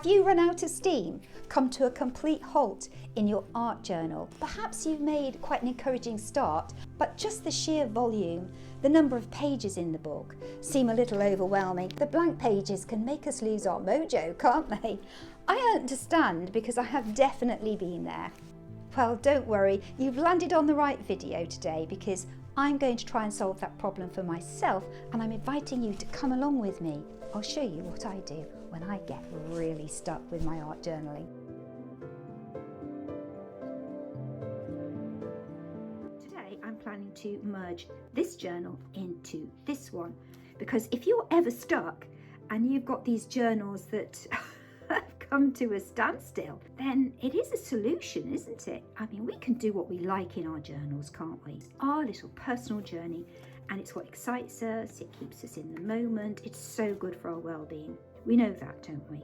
Have you run out of steam? Come to a complete halt in your art journal? Perhaps you've made quite an encouraging start, but just the sheer volume, the number of pages in the book, seem a little overwhelming. The blank pages can make us lose our mojo, can't they? I understand because I have definitely been there. Well, don't worry, you've landed on the right video today because I'm going to try and solve that problem for myself, and I'm inviting you to come along with me. I'll show you what I do when I get really stuck with my art journaling. Today I'm planning to merge this journal into this one, because if you're ever stuck and you've got these journals that have come to a standstill, then it is a solution, isn't it? I mean, we can do what we like in our journals, can't we? It's our little personal journey, and it's what excites us, it keeps us in the moment, it's so good for our well-being. We know that, don't we?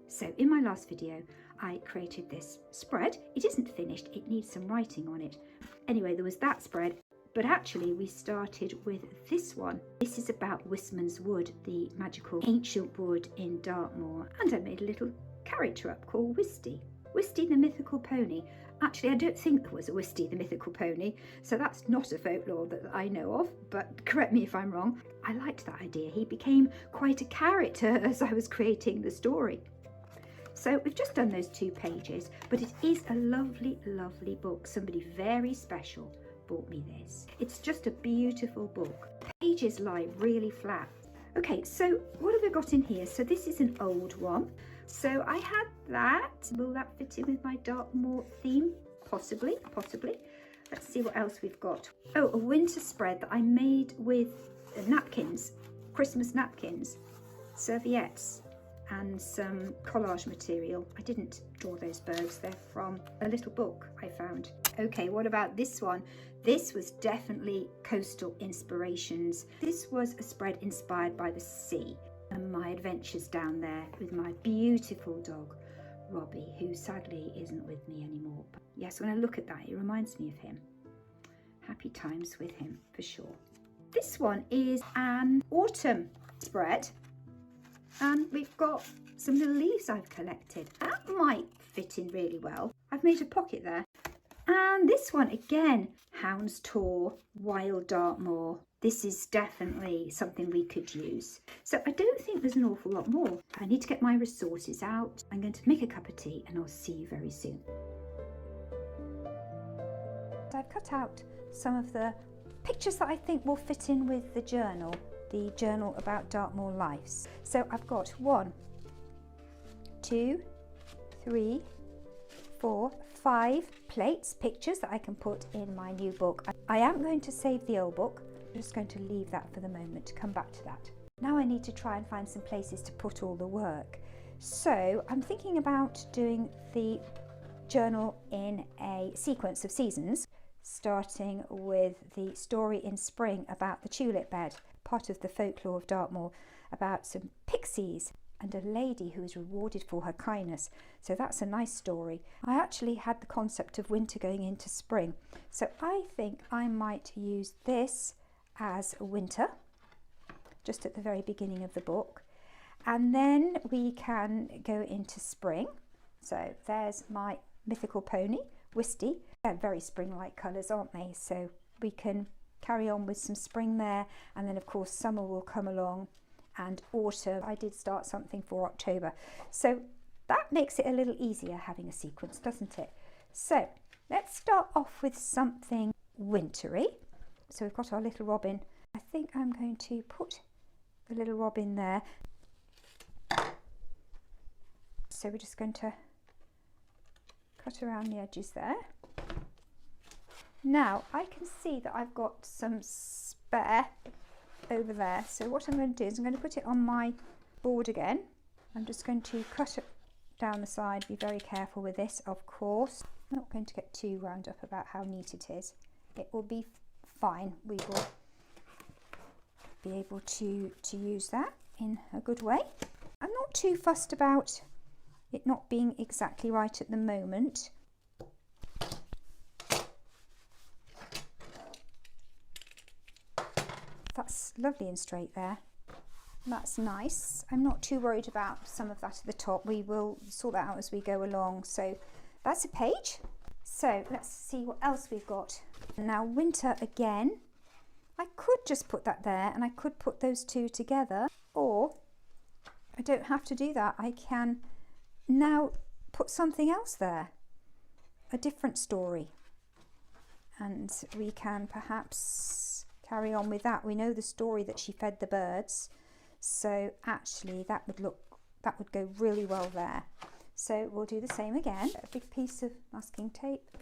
So in my last video, I created this spread. It isn't finished, it needs some writing on it. Anyway, there was that spread, but actually we started with this one. This is about Wistman's Wood, the magical ancient wood in Dartmoor, and I made a little character up called Wisty. Wisty the mythical pony. Actually, I don't think there was a Wisty the mythical pony, so that's not a folklore that I know of, but correct me if I'm wrong. I liked that idea. He became quite a character as I was creating the story. So we've just done those 2 pages, but it is a lovely, lovely book. Somebody very special bought me this. It's just a beautiful book. Pages lie really flat. Okay, so what have I got in here? So this is an old one. So I had that. Will that fit in with my Dartmoor theme? Possibly, possibly. Let's see what else we've got. Oh, a winter spread that I made with napkins, Christmas napkins, serviettes, and some collage material. I didn't draw those birds, they're from a little book I found. Okay, what about this one? This was definitely coastal inspirations. This was a spread inspired by the sea and my adventures down there with my beautiful dog, Robbie, who sadly isn't with me anymore. But yes, when I look at that, it reminds me of him. Happy times with him, for sure. This one is an autumn spread, and we've got some little leaves I've collected. That might fit in really well. I've made a pocket there. And this one again, Hounds Tor, Wild Dartmoor. This is definitely something we could use. So I don't think there's an awful lot more. I need to get my resources out. I'm going to make a cup of tea and I'll see you very soon. I've cut out some of the pictures that I think will fit in with the journal about Dartmoor lives. So I've got 1, 2, 3, 4, 5 plates, pictures that I can put in my new book. I am going to save the old book. I'm just going to leave that for the moment to come back to that. Now I need to try and find some places to put all the work. So I'm thinking about doing the journal in a sequence of seasons, starting with the story in spring about the tulip bed, part of the folklore of Dartmoor, about some pixies and a lady who is rewarded for her kindness. So that's a nice story. I actually had the concept of winter going into spring, so I think I might use this as winter, just at the very beginning of the book, and then we can go into spring. So there's my mythical pony, Wisty. They're very spring-like colours, aren't they? So we can carry on with some spring there, and then of course summer will come along, and autumn. I did start something for October, so that makes it a little easier having a sequence, doesn't it? So let's start off with something wintry. So we've got our little robin. I think I'm going to put the little robin there. So we're just going to cut around the edges there. Now I can see that I've got some spare over there, so what I'm going to do is I'm going to put it on my board again. I'm just going to cut it down the side. Be very careful with this, of course. I'm not going to get too wound up about how neat it is. It will be fine. We will be able to use that in a good way. I'm not too fussed about it not being exactly right at the moment. That's lovely and straight there. That's nice. I'm not too worried about some of that at the top. We will sort that out as we go along. So that's a page. So let's see what else we've got. Now winter again. I could just put that there and I could put those two together, or I don't have to do that. I can now put something else there, a different story, and we can perhaps carry on with that. We know the story that she fed the birds, so actually that would go really well there. So we'll do the same again. A big piece of masking tape.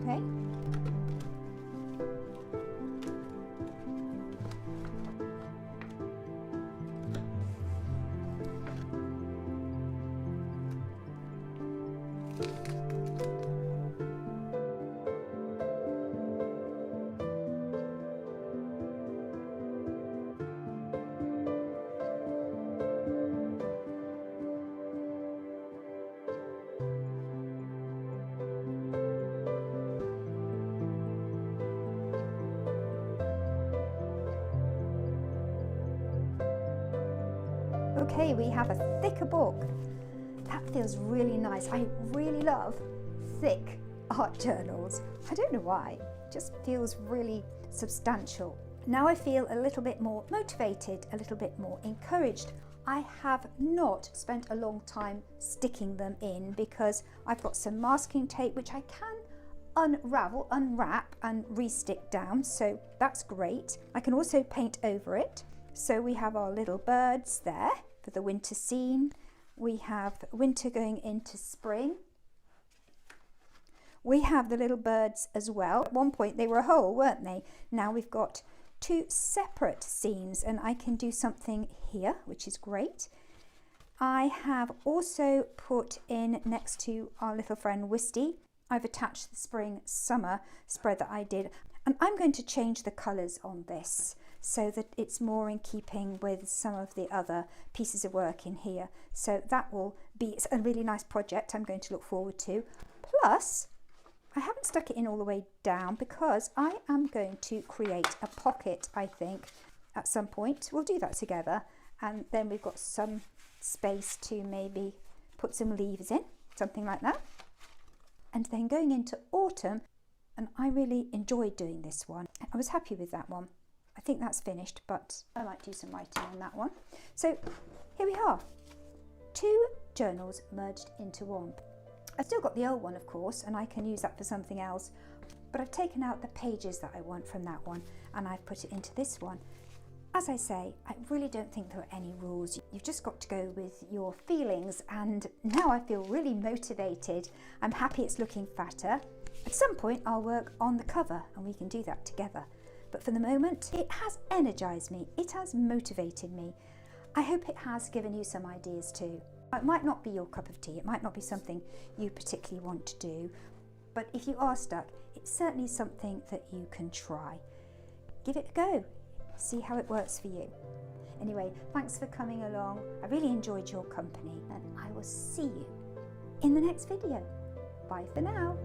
Okay. Okay, we have a thicker book. That feels really nice. I really love thick art journals. I don't know why, it just feels really substantial. Now I feel a little bit more motivated, a little bit more encouraged. I have not spent a long time sticking them in because I've got some masking tape which I can unwrap and re-stick down, so that's great. I can also paint over it. So we have our little birds there for the winter scene. We have winter going into spring. We have the little birds as well. At one point they were a whole, weren't they? Now we've got two separate scenes and I can do something here, which is great. I have also put in next to our little friend Wisty, I've attached the spring summer spread that I did, and I'm going to change the colours on this so that it's more in keeping with some of the other pieces of work in here. So that will be a really nice project I'm going to look forward to. Plus, I haven't stuck it in all the way down because I am going to create a pocket, I think, at some point. We'll do that together. And then we've got some space to maybe put some leaves in, something like that. And then going into autumn, and I really enjoyed doing this one. I was happy with that one. I think that's finished, but I might do some writing on that one. So here we are, 2 journals merged into one. I've still got the old one, of course, and I can use that for something else, but I've taken out the pages that I want from that one and I've put it into this one. As I say, I really don't think there are any rules. You've just got to go with your feelings, and now I feel really motivated. I'm happy it's looking fatter. At some point I'll work on the cover and we can do that together. But for the moment, it has energized me, it has motivated me. I hope it has given you some ideas too. It might not be your cup of tea, it might not be something you particularly want to do, but if you are stuck, it's certainly something that you can try. Give it a go, see how it works for you. Anyway, thanks for coming along. I really enjoyed your company and I will see you in the next video. Bye for now.